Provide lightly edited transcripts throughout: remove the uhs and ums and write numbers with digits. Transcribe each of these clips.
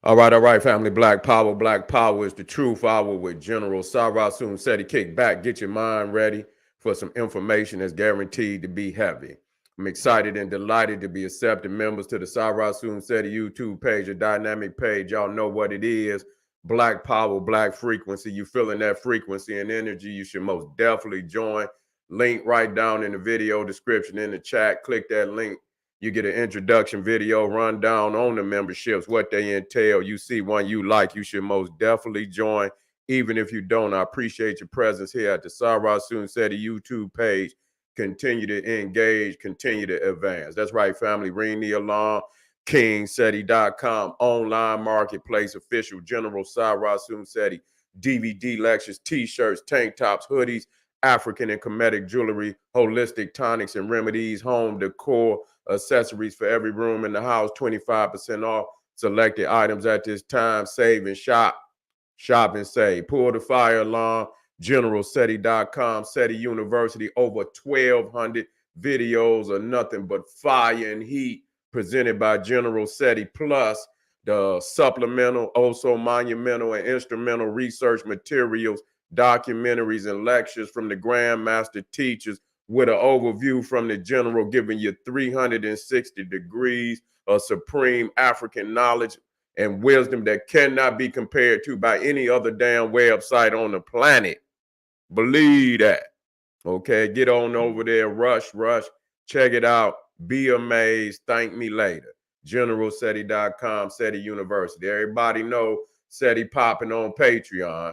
All right, family. Black Power. Black Power is the truth hour with General Sarasun Seti. Kick back, get your mind ready for some information that's guaranteed to be heavy. I'm excited and delighted to be accepting members to the Sarasun Seti YouTube page, a dynamic page. Y'all know what it is. Black Power, Black Frequency. You feeling that frequency and energy, you should most definitely join. Link right down in the video description in the chat. Click that link. You get an introduction video, rundown on the memberships, what they entail. You see one you like, you should most definitely join. Even if you don't, I appreciate your presence here at the Sarah Soon Seti YouTube page. Continue to engage, continue to advance. That's right, family. Ring the alarm. KingSeti.com, online marketplace, official General Sarah Soon Seti, DVD lectures, t-shirts, tank tops, hoodies, African and Kemetic jewelry, holistic tonics and remedies, home decor, accessories for every room in the house, 25% off selected items at this time. Save and shop. Shop and save. Pull the fire alarm. GeneralSeti.com. Seti University. Over 1,200 videos of nothing but fire and heat presented by General Seti. Plus the supplemental, also monumental and instrumental research materials, documentaries, and lectures from the Grandmaster teachers with an overview from the general, giving you 360 degrees of supreme African knowledge and wisdom that cannot be compared to by any other damn website on the planet. Believe that. Okay, get on over there. Rush. Check it out. Be amazed. Thank me later. GeneralSeti.com, Seti University. Everybody know Seti popping on Patreon.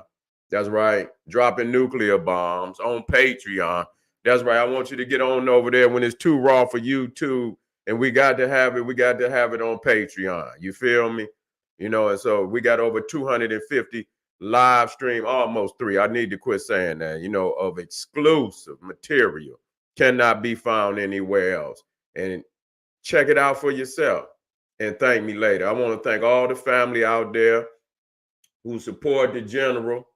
That's right. Dropping nuclear bombs on Patreon. That's right. I want you to get on over there when it's too raw for YouTube. And we got to have it. We got to have it on Patreon. You feel me? You know, and so we got over 250 live stream, almost 3. I need to quit saying that, you know, of exclusive material. Cannot be found anywhere else. And check it out for yourself. And thank me later. I want to thank all the family out there who support the general.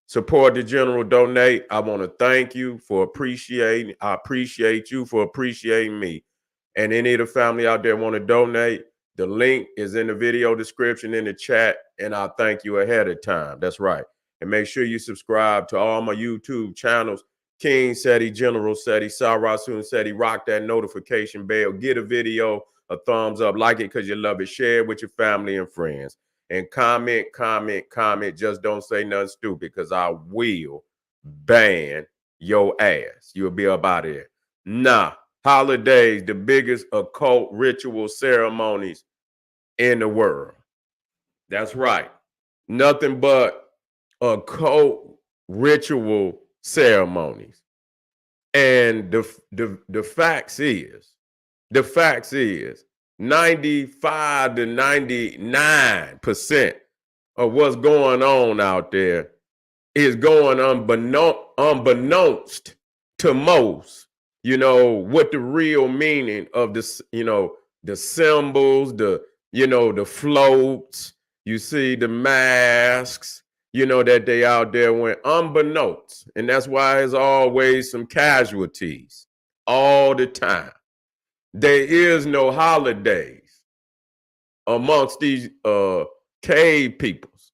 Support the general, donate. I want to thank you for appreciating. I appreciate you for appreciating me. And any of the family out there want to donate, the link is in the video description in the chat. And I thank you ahead of time. That's right. And make sure you subscribe to all my YouTube channels. King Seti, General Seti, Sarasun Seti. Rock that notification bell. Get a video a thumbs up. Like it because you love it. Share it with your family and friends. And comment. Just don't say nothing stupid because I will ban your ass. You'll be up out of here. Nah. Holidays, the biggest occult ritual ceremonies in the world. That's right. Nothing but occult ritual ceremonies. And the facts is 95 to 99% of what's going on out there is going unbeknownst to most. You know, what the real meaning of this, you know, the symbols, the floats, you see the masks, you know, that they out there went unbeknownst. And that's why there's always some casualties all the time. There is no holidays amongst these cave peoples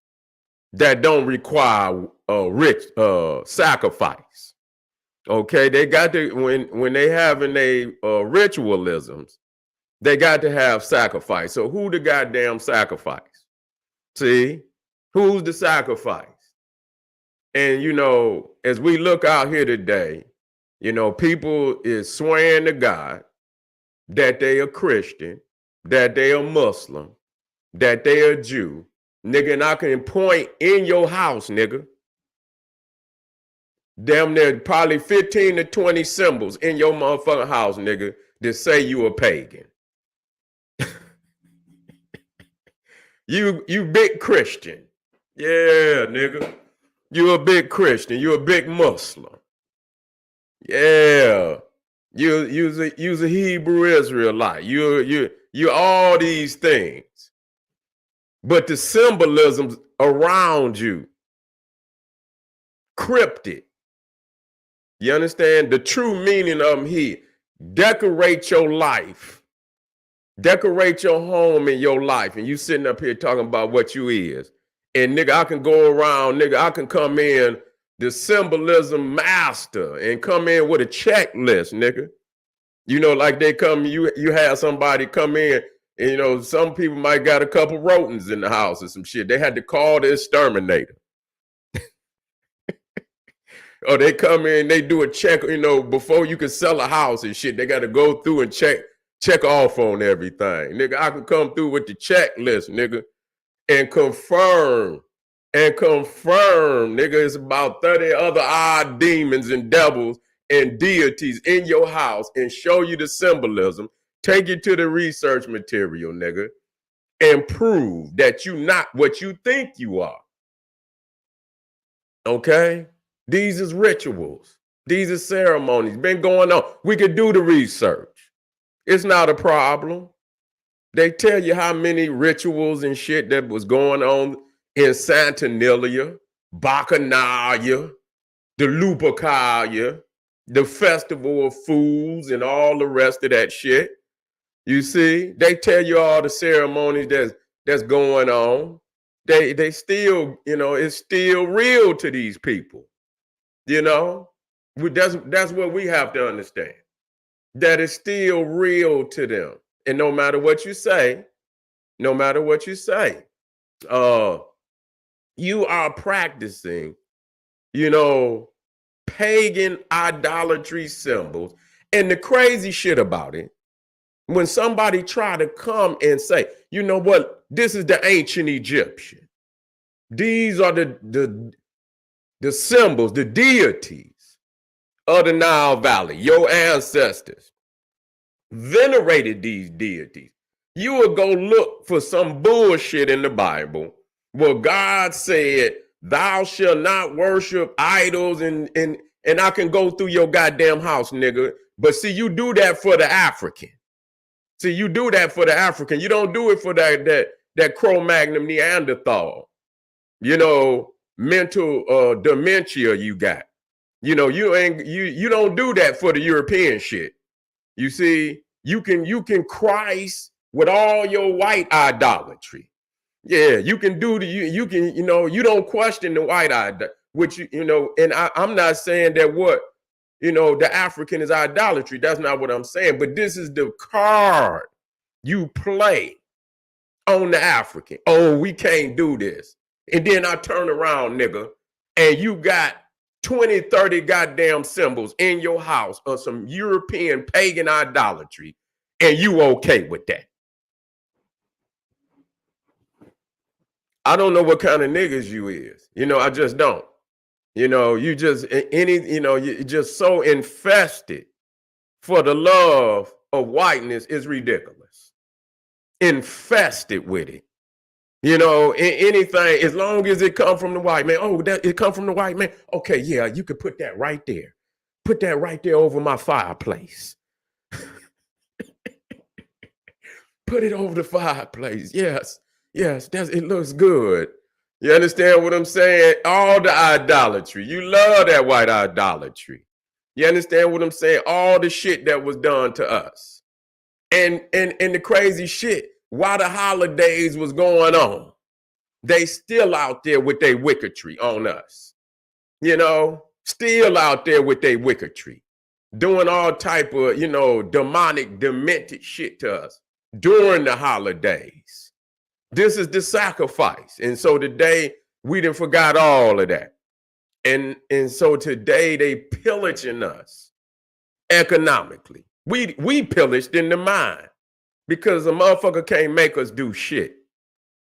that don't require rich sacrifice. Okay, they got to when they having their ritualisms, they got to have sacrifice. So who the goddamn sacrifice? See, who's the sacrifice? And you know, as we look out here today, you know, people is swearing to God that they are Christian, that they are Muslim, that they are Jew, nigga. And I can point in your house, nigga. Damn near probably 15 to 20 symbols in your motherfucking house, nigga, that say you a pagan. You big Christian. Yeah, nigga. You a big Christian. You a big Muslim. Yeah. You's a Hebrew Israelite. You all these things. But the symbolisms around you, cryptic. You understand? The true meaning of them here. Decorate your life. Decorate your home and your life, and you sitting up here talking about what you is. And nigga, I can go around, nigga, I can come in the symbolism master and come in with a checklist, nigga. You know, like they come, you have somebody come in, and you know, some people might got a couple rodents in the house or some shit. They had to call the exterminator. Or they come in, they do a check, you know, before you can sell a house and shit, they got to go through and check off on everything. Nigga, I can come through with the checklist, nigga, and confirm, nigga, it's about 30 other odd demons and devils and deities in your house and show you the symbolism, take you to the research material, nigga, and prove that you not what you think you are. Okay? These is rituals. These are ceremonies. Been going on. We could do the research. It's not a problem. They tell you how many rituals and shit that was going on in Saturnalia, Bacchanalia, the Lupercalia, the Festival of Fools, and all the rest of that shit. You see, they tell you all the ceremonies that's going on. They still, you know, it's still real to these people. You know, that's what we have to understand. That is still real to them. And no matter what you say, you are practicing, you know, pagan idolatry symbols. And the crazy shit about it, when somebody try to come and say, you know what, this is the ancient Egyptian. These are the symbols, the deities of the Nile Valley. Your ancestors venerated these deities. You will go look for some bullshit in the Bible where God said, thou shalt not worship idols, and I can go through your goddamn house, nigga. But see, you do that for the African. You don't do it for that Cro-Magnon Neanderthal. You know, mental dementia you got. You know, you don't do that for the European shit. You see, you can Christ with all your white idolatry. Yeah, you can do you can, you know, you don't question the white idolatry, which, you know, and I'm not saying that what, you know, the African is idolatry. That's not what I'm saying. But this is the card you play on the African. Oh, we can't do this. And then I turn around, nigga, and you got 20, 30 goddamn symbols in your house of some European pagan idolatry, and you okay with that. I don't know what kind of niggas you is. You know, I just don't. You know, you just you're just so infested for the love of whiteness is ridiculous. Infested with it. You know, anything, as long as it come from the white man. Oh, that it come from the white man. Okay, yeah, you could put that right there. Put that right there over my fireplace. Put it over the fireplace. Yes, it looks good. You understand what I'm saying? All the idolatry. You love that white idolatry. You understand what I'm saying? All the shit that was done to us. And the crazy shit, while the holidays was going on, they still out there with their wicketry on us. You know, still out there with their wicketry, doing all type of, you know, demonic, demented shit to us during the holidays. This is the sacrifice. And so today we done forgot all of that. And so today they pillaging us economically. We pillaged in the mind because a motherfucker can't make us do shit.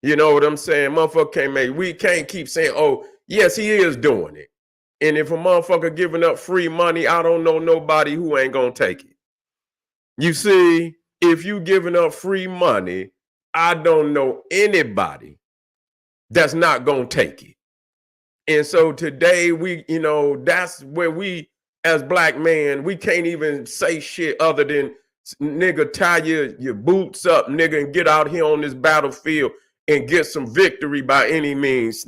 You know what I'm saying? Motherfucker we can't keep saying, oh, yes, he is doing it. And if a motherfucker giving up free money, I don't know nobody who ain't gonna take it. You see, if you giving up free money, I don't know anybody that's not gonna take it. And so today we, you know, that's where we as black men, we can't even say shit other than, nigga, tie your boots up, nigga, and get out here on this battlefield and get some victory by any means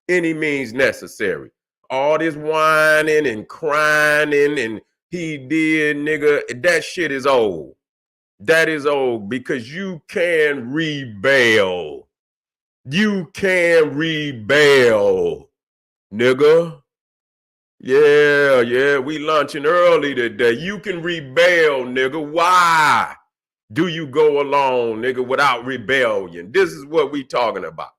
necessary. All this whining and crying and he did, nigga, that shit is old. That is old because you can rebel. You can rebel, nigga. Yeah, we lunching early today. You can rebel, nigga. Why do you go along, nigga, without rebellion? This is what we talking about.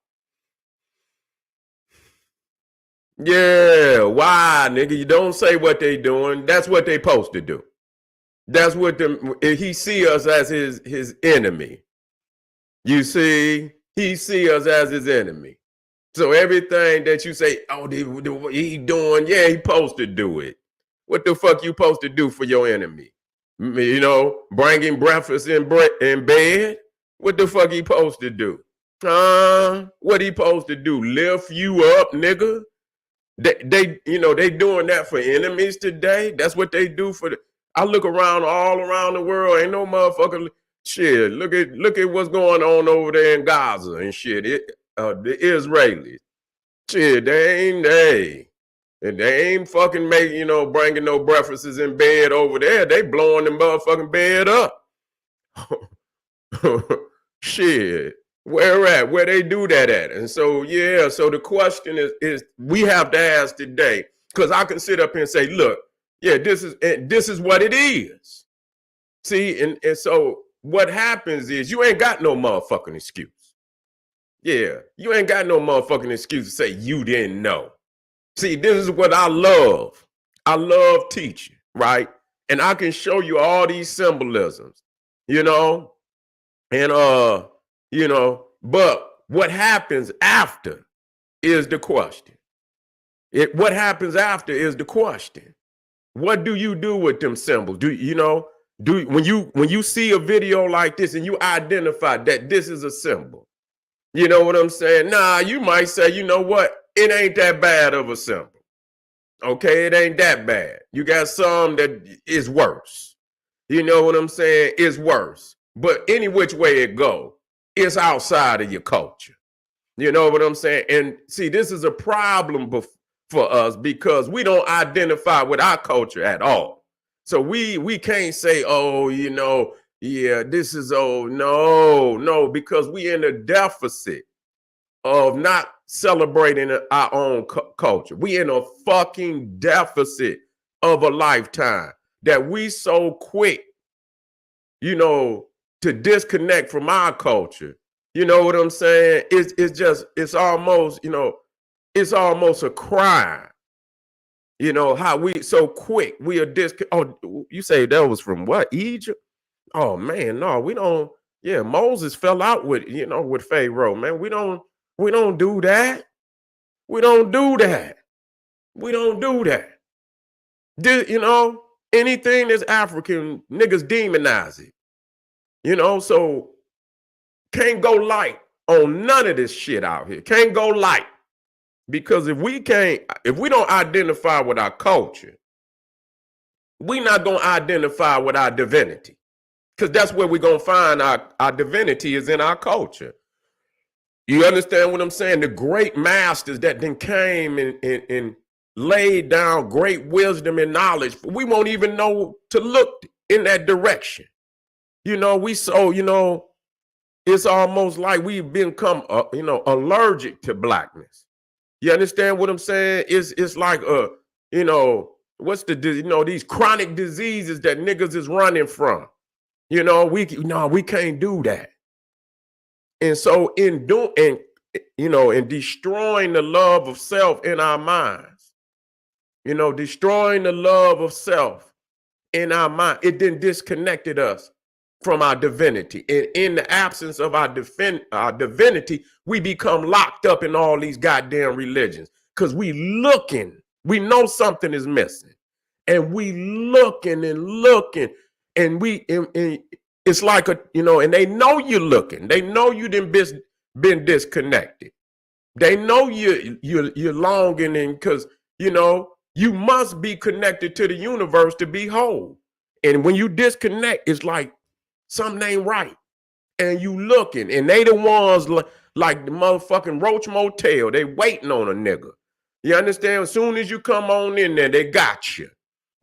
Yeah, why, nigga? You don't say what they doing. That's what they supposed to do. That's what he see us as his enemy. You see, he see us as his enemy. So everything that you say, oh, he doing, yeah, he supposed to do it. What the fuck you supposed to do for your enemy? You know, bringing breakfast in bed? What the fuck he supposed to do? What he supposed to do? Lift you up, nigga? They doing that for enemies today. That's what they do for I look around all around the world. Ain't no motherfucker. Shit, look at what's going on over there in Gaza and shit. The Israelis. Shit, they ain't fucking bringing no breakfasts in bed over there. They blowing the motherfucking bed up. Shit. Where they do that at? And so, yeah, so the question is we have to ask today, because I can sit up here and say, look, yeah, this is what it is. See, and so what happens is you ain't got no motherfucking excuse. Yeah, you ain't got no motherfucking excuse to say you didn't know. See, this is what I love. I love teaching, right? And I can show you all these symbolisms, and but what happens after is the question. What happens after is the question. What do you do with them symbols? When you see a video like this and you identify that this is a symbol, you know what I'm saying? Nah, you might say, you know what? It ain't that bad of a symbol. Okay, it ain't that bad. You got some that is worse. You know what I'm saying? It's worse. But any which way it go, it's outside of your culture. You know what I'm saying? And see, this is a problem for us because we don't identify with our culture at all. So we can't say, oh, yeah, this is, oh, no, because we in a deficit of not celebrating our own culture. We in a fucking deficit of a lifetime that we so quick, to disconnect from our culture. You know what I'm saying? It's almost, it's almost a crime. How we so quick, we are oh, you say that was from what? Egypt? Oh man, no, we don't. Yeah, Moses fell out with Pharaoh, man. We don't do that. We don't do that. We don't do that. Anything that's African, niggas demonize it. So can't go light on none of this shit out here. Can't go light. Because if we don't identify with our culture, we're not going to identify with our divinity. Because that's where we're going to find our divinity is in our culture. You understand what I'm saying? The great masters that then came and laid down great wisdom and knowledge, we won't even know to look in that direction. It's almost like we've become, allergic to blackness. You understand what I'm saying? It's like, what's these chronic diseases that niggas is running from. We can't do that. And so in destroying the love of self in our minds, destroying the love of self in our mind, it then disconnected us from our divinity. And in the absence of our divinity, we become locked up in all these goddamn religions because we know something is missing. And we looking and it's like and they know you're looking. They know you done been disconnected. They know you're longing because, you must be connected to the universe to be whole. And when you disconnect, it's like something ain't right. And you looking, and they the ones like the motherfucking Roach Motel. They waiting on a nigga. You understand? As soon as you come on in there, they got you.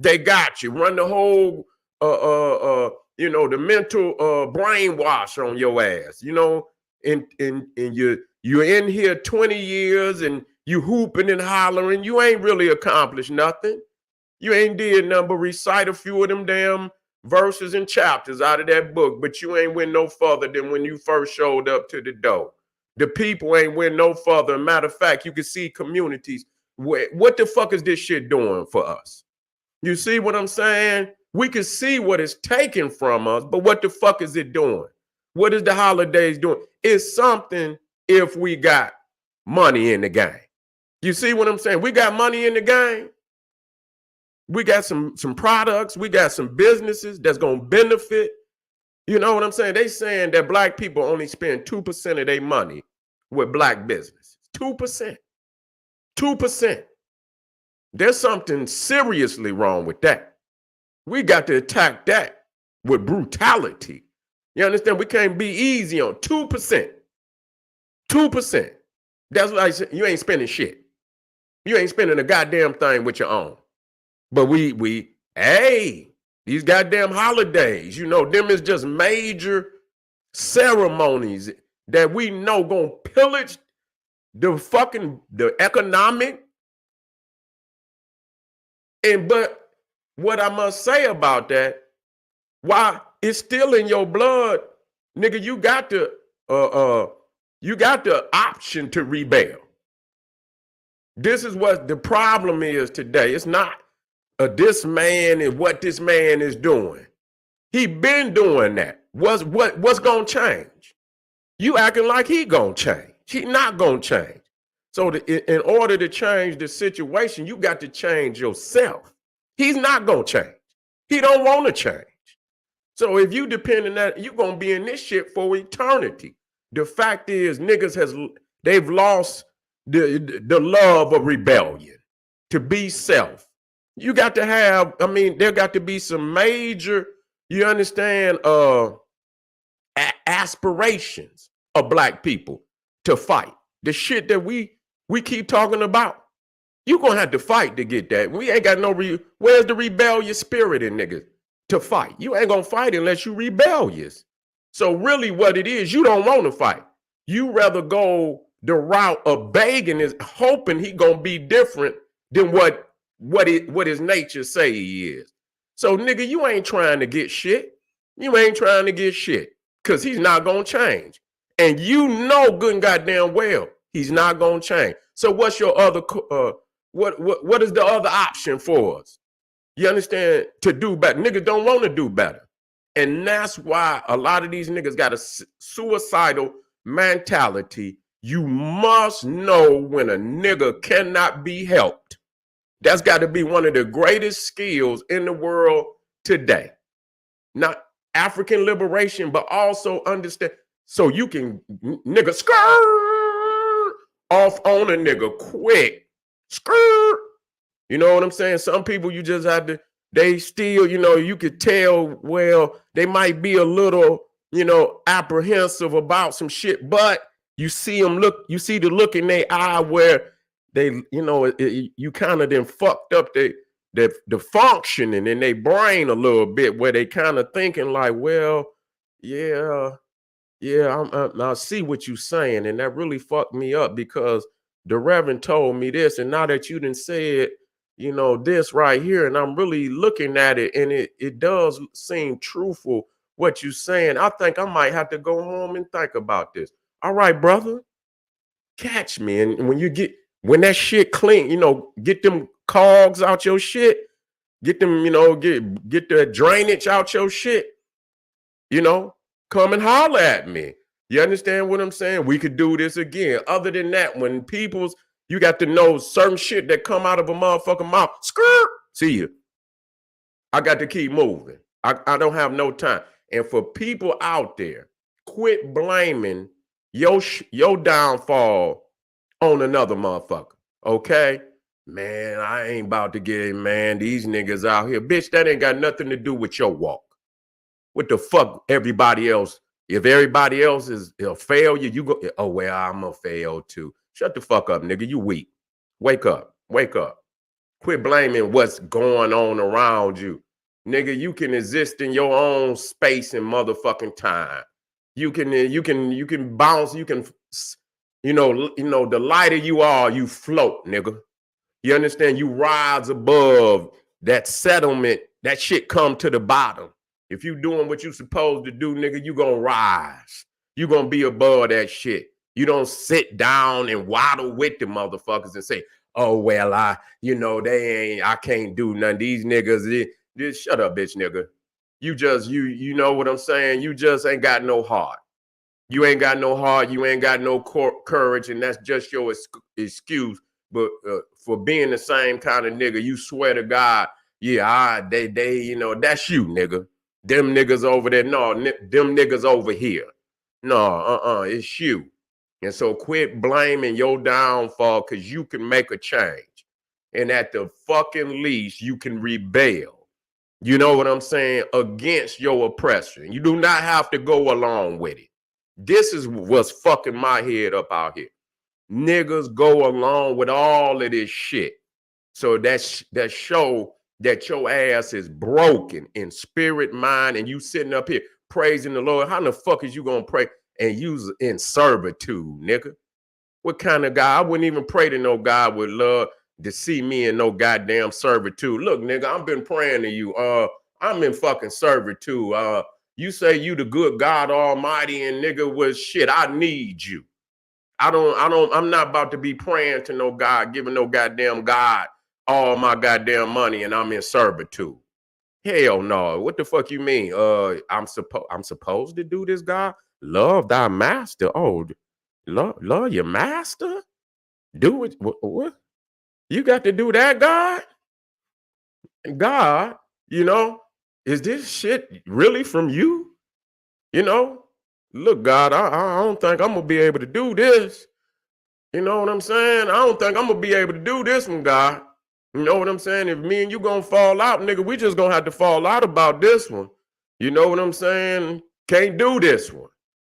They got you. Run the whole the mental brainwash on your ass, and you're in here 20 years and you hooping and hollering. You ain't really accomplished nothing. You ain't did nothing but recite a few of them damn verses and chapters out of that book, but you ain't went no further than when you first showed up to the door. The people ain't went no further. Matter of fact, you can see communities. What the fuck is this shit doing for us? You see what I'm saying? We can see what it's taking from us, but what the fuck is it doing? What is the holidays doing? It's something if we got money in the game. You see what I'm saying? We got money in the game. We got some products. We got some businesses that's going to benefit. You know what I'm saying? They saying that black people only spend 2% of their money with black business. 2%. 2%. There's something seriously wrong with that. We got to attack that with brutality. You understand? We can't be easy on 2%. 2%. That's like you ain't spending shit. You ain't spending a goddamn thing with your own. But hey, these goddamn holidays, them is just major ceremonies that we know gonna pillage the economic. But what I must say about that, why it's still in your blood, nigga, you got the option to rebel. This is what the problem is today. It's not this man and what this man is doing. He been doing that. What's gonna change? You acting like he gonna change. He not gonna change. So in order to change the situation, you got to change yourself. He's not gonna change. He don't want to change. So if you depend on that, you're gonna be in this shit for eternity. The fact is, niggas they've lost the love of rebellion, to be self. You got to have, there got to be some major, you understand, aspirations of black people to fight. The shit that we keep talking about, you're going to have to fight to get that. We ain't got where's the rebellious spirit in niggas to fight? You ain't going to fight unless you rebellious. So really what it is, you don't want to fight. You rather go the route of begging, is hoping he going to be different than what his nature say he is. So nigga, you ain't trying to get shit. You ain't trying to get shit because he's not going to change. And you know good and goddamn well he's not going to change. So what's your other, what is the other option for us? You understand? To do better. Niggas don't want to do better. And that's why a lot of these niggas got a suicidal mentality. You must know when a nigga cannot be helped. That's got to be one of the greatest skills in the world today. Not African liberation, but also understand. So you can, nigga, skirt off on a nigga quick. Skirt. You know what I'm saying? Some people you just have to, they still, you could tell, well, they might be a little, apprehensive about some shit, but you see them you see the look in their eye where they, you kind of then fucked up the functioning in their brain a little bit, where they kind of thinking like, well, yeah, I see what you're saying, and that really fucked me up because the Reverend told me this, and now that you done said, this right here, and I'm really looking at it, and it does seem truthful what you're saying. I think I might have to go home and think about this. All right, brother, catch me, and when that shit clean, get them cogs out your shit, get them, get the drainage out your shit, come and holler at me. You understand what I'm saying? We could do this again. Other than that, when you got to know certain shit that come out of a motherfucking mouth, skirt, see you. I got to keep moving. I don't have no time. And for people out there, quit blaming your downfall on another motherfucker. Okay? Man, I ain't about to get it, man. These niggas out here. Bitch, that ain't got nothing to do with your walk. What the fuck everybody else? If everybody else is a failure, you go, oh, well, I'm a fail too. Shut the fuck up, nigga. You weak. Wake up. Wake up. Quit blaming what's going on around you. Nigga, you can exist in your own space and motherfucking time. You can bounce, the lighter you are, you float, nigga. You understand? You rise above that settlement. That shit come to the bottom. If you doing what you supposed to do, nigga, you gonna rise. You gonna be above that shit. You don't sit down and waddle with the motherfuckers and say, oh, well, I can't do nothing. These niggas, just shut up, bitch, nigga. You know what I'm saying? You just ain't got no heart. You ain't got no heart. You ain't got no courage, and that's just your excuse. But for being the same kind of nigga, you swear to God, yeah, that's you, nigga. Them niggas over there, no, them niggas over here. No, it's you. And so quit blaming your downfall because you can make a change. And at the fucking least, you can rebel. You know what I'm saying? Against your oppressor. You do not have to go along with it. This is what's fucking my head up out here. Niggas go along with all of this shit. So that show that your ass is broken in spirit, mind, and you sitting up here praising the Lord. How the fuck is you gonna pray and use in servitude, nigga? What kind of guy? I wouldn't even pray to no God with love to see me in no goddamn servitude. Look, nigga, I've been praying to you. I'm in fucking servitude. You say you the good God Almighty, and nigga was shit. I need you. I'm not about to be praying to no God, giving no goddamn God all my goddamn money, and I'm in servitude. Hell no. What the fuck you mean? I'm supposed to do this, God? Love thy master. Oh, love your master? Do it. What? You got to do that, God? God, is this shit really from you? Look, God, I don't think I'm gonna be able to do this. You know what I'm saying? I don't think I'm gonna be able to do this one, God. You know what I'm saying? If me and you gonna fall out, nigga, we just gonna have to fall out about this one. You know what I'm saying? Can't do this one.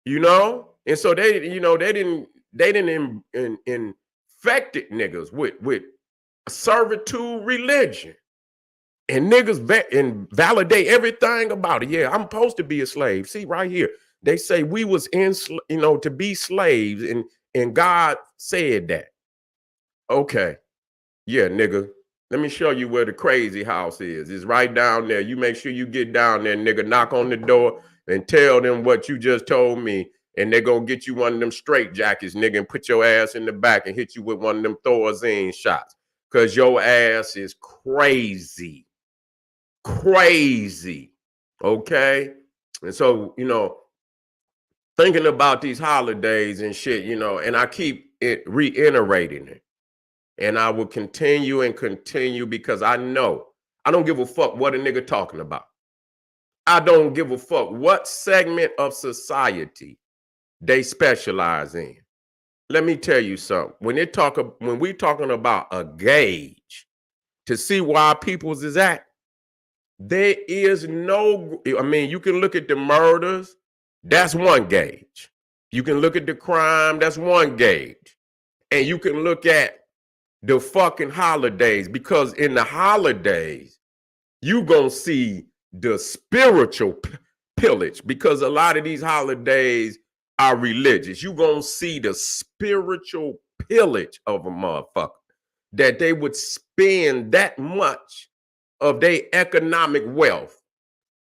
And so they didn't infect it niggas with servitude religion. And niggas validate everything about it. Yeah, I'm supposed to be a slave. See, right here, they say we was to be slaves, and God said that. Okay, yeah, nigga. Let me show you where the crazy house is. It's right down there. You make sure you get down there, nigga. Knock on the door and tell them what you just told me, and they're gonna get you one of them straight jackets, nigga, and put your ass in the back and hit you with one of them Thorazine shots, cause your ass is crazy. Crazy. Okay. And so, thinking about these holidays and shit, and I keep reiterating it. And I will continue because I know I don't give a fuck what a nigga talking about. I don't give a fuck what segment of society they specialize in. Let me tell you something. When we talking about a gauge to see why people's is at, there is no, you can look at the murders, that's one gauge. You can look at the crime, that's one gauge. And you can look at the fucking holidays, because in the holidays, you gonna see the spiritual pillage, because a lot of these holidays are religious. You gonna see the spiritual pillage of a motherfucker, that they would spend that much of their economic wealth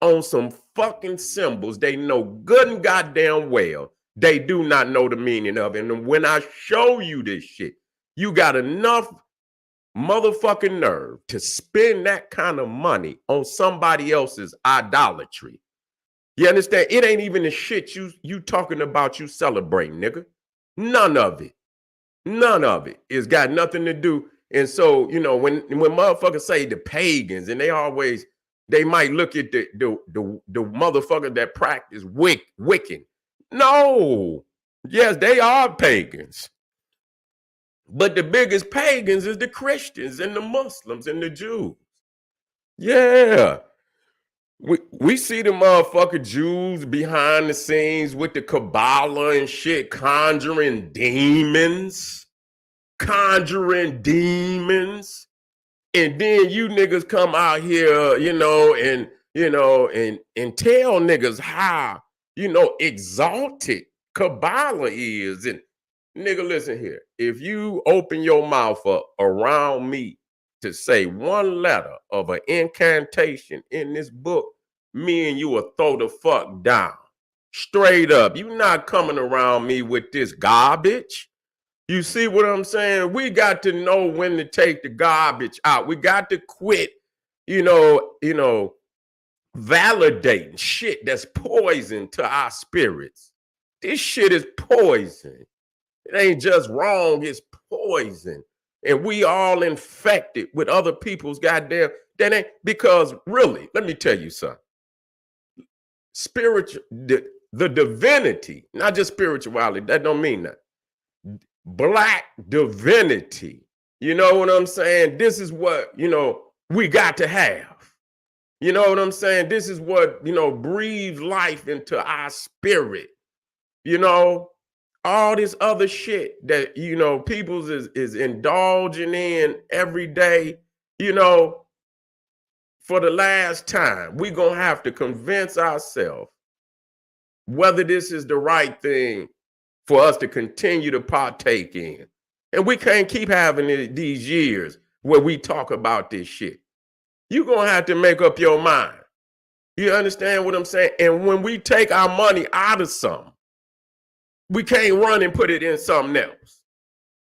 on some fucking symbols they know good and goddamn well they do not know the meaning of. And when I show you this shit, you got enough motherfucking nerve to spend that kind of money on somebody else's idolatry. You understand? It ain't even the shit you talking about you celebrating, nigga. None of it. None of it. It's got nothing to do. And so, when motherfuckers say the pagans, and they might look at the motherfucker that practice Wiccan. No. Yes, they are pagans. But the biggest pagans is the Christians and the Muslims and the Jews. Yeah. We see the motherfucking Jews behind the scenes with the Kabbalah and shit, conjuring demons. And then you niggas come out here, and tell niggas how, exalted Kabbalah is. And nigga, listen here. If you open your mouth up around me to say one letter of an incantation in this book, me and you will throw the fuck down. Straight up. You not coming around me with this garbage. You see what I'm saying? We got to know when to take the garbage out. We got to quit, validating shit that's poison to our spirits. This shit is poison. It ain't just wrong, it's poison. And we all infected with other people's goddamn, that ain't, because really, let me tell you something. Spiritual, the divinity, not just spirituality, that don't mean that. Black divinity. You know what I'm saying? This is what, we got to have. You know what I'm saying? This is what, breathes life into our spirit. All this other shit that, people's is indulging in every day, for the last time. We're going to have to convince ourselves whether this is the right thing for us to continue to partake in. And we can't keep having these years where we talk about this shit. You're going to have to make up your mind. You understand what I'm saying? And when we take our money out of something, we can't run and put it in something else.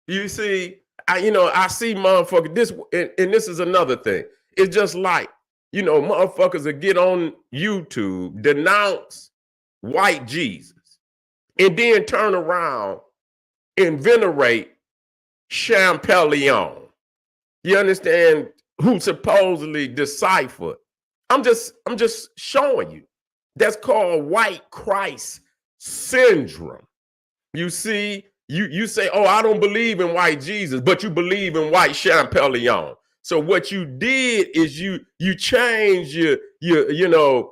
You see, I see motherfuckers, and this is another thing. It's just like, motherfuckers will get on YouTube, denounce white Jesus, and then turn around and venerate Champollion. You understand? Who supposedly deciphered. I'm just showing you. That's called white Christ syndrome. You see, you say, oh, I don't believe in white Jesus, but you believe in white Champollion. So what you did is you changed your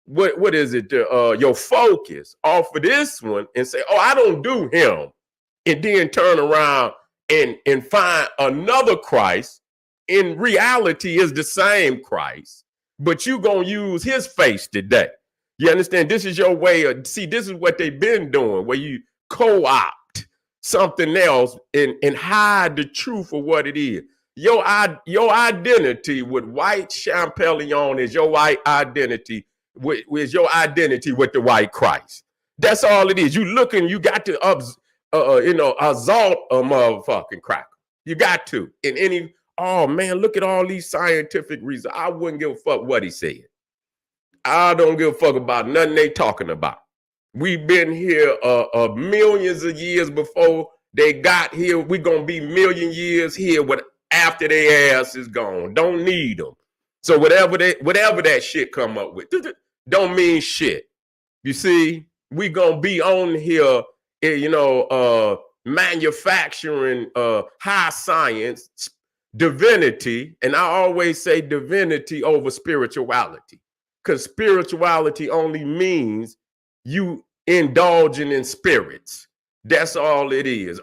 what is it? Your focus off of this one and say, oh, I don't do him. And then turn around and find another Christ. In reality is the same Christ, but you gonna use his face today. You understand? This is your way of, this is what they've been doing, where you co-opt something else and hide the truth of what it is. Your identity with white Champollion is your white identity with the white Christ. That's all it is. You looking, you got to assault a motherfucking cracker. You got to. In any, oh man, look at all these scientific reasons. I wouldn't give a fuck what he said. I don't give a fuck about nothing they talking about. We've been here millions of years before they got here. We're gonna be million years here after their ass is gone. Don't need them. So whatever that shit come up with, don't mean shit. You see, we gonna be on here, manufacturing high science, divinity, and I always say divinity over spirituality, because spirituality only means you indulging in spirits. That's all it is.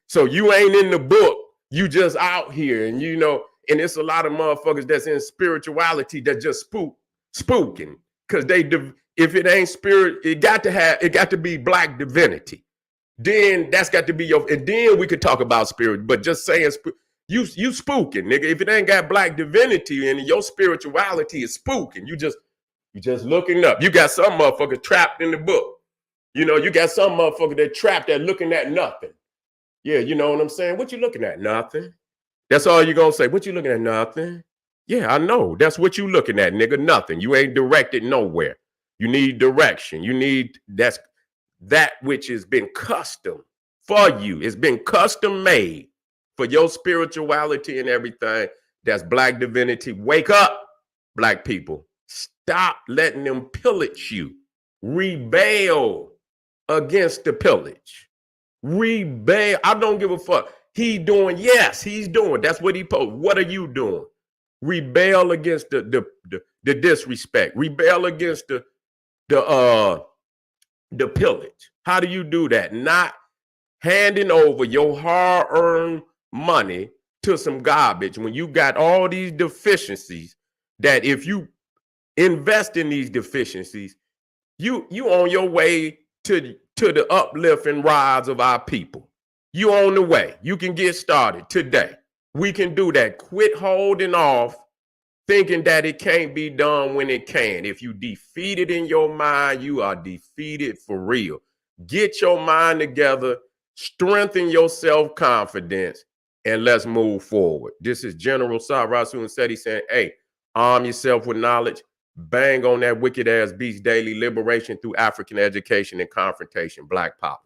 So you ain't in the book. You just out here, and and it's a lot of motherfuckers that's in spirituality that just spooking, because if it ain't spirit, it got to be black divinity. Then that's got to be and then we could talk about spirit. But just saying you spooking, nigga. If it ain't got black divinity and your spirituality is spooking, you just looking up. You got some motherfucker trapped in the book. You got some motherfucker that trapped there looking at nothing. Yeah, you know what I'm saying? What you looking at? Nothing. That's all you gonna say. What you looking at? Nothing. Yeah, I know. That's what you looking at, nigga. Nothing. You ain't directed nowhere. You need direction. You need that which has been custom for you. It's been custom made for your spirituality and everything. That's black divinity. Wake up, black people. Stop letting them pillage you. Rebel against the pillage. Rebel. I don't give a fuck. He's doing. That's what he posed. What are you doing? Rebel against the disrespect. Rebel against the pillage. How do you do that? Not handing over your hard-earned money to some garbage, when you got all these deficiencies, that if you invest in these deficiencies, you on your way to the uplift and rise of our people. You on the way. You can get started today. We can do that. Quit holding off, thinking that it can't be done when it can. If you defeated in your mind, you are defeated for real. Get your mind together, strengthen your self-confidence, and let's move forward. This is General Cyrus Seti saying, hey, arm yourself with knowledge, bang on that wicked ass beast daily, liberation through African education and confrontation. Black Power.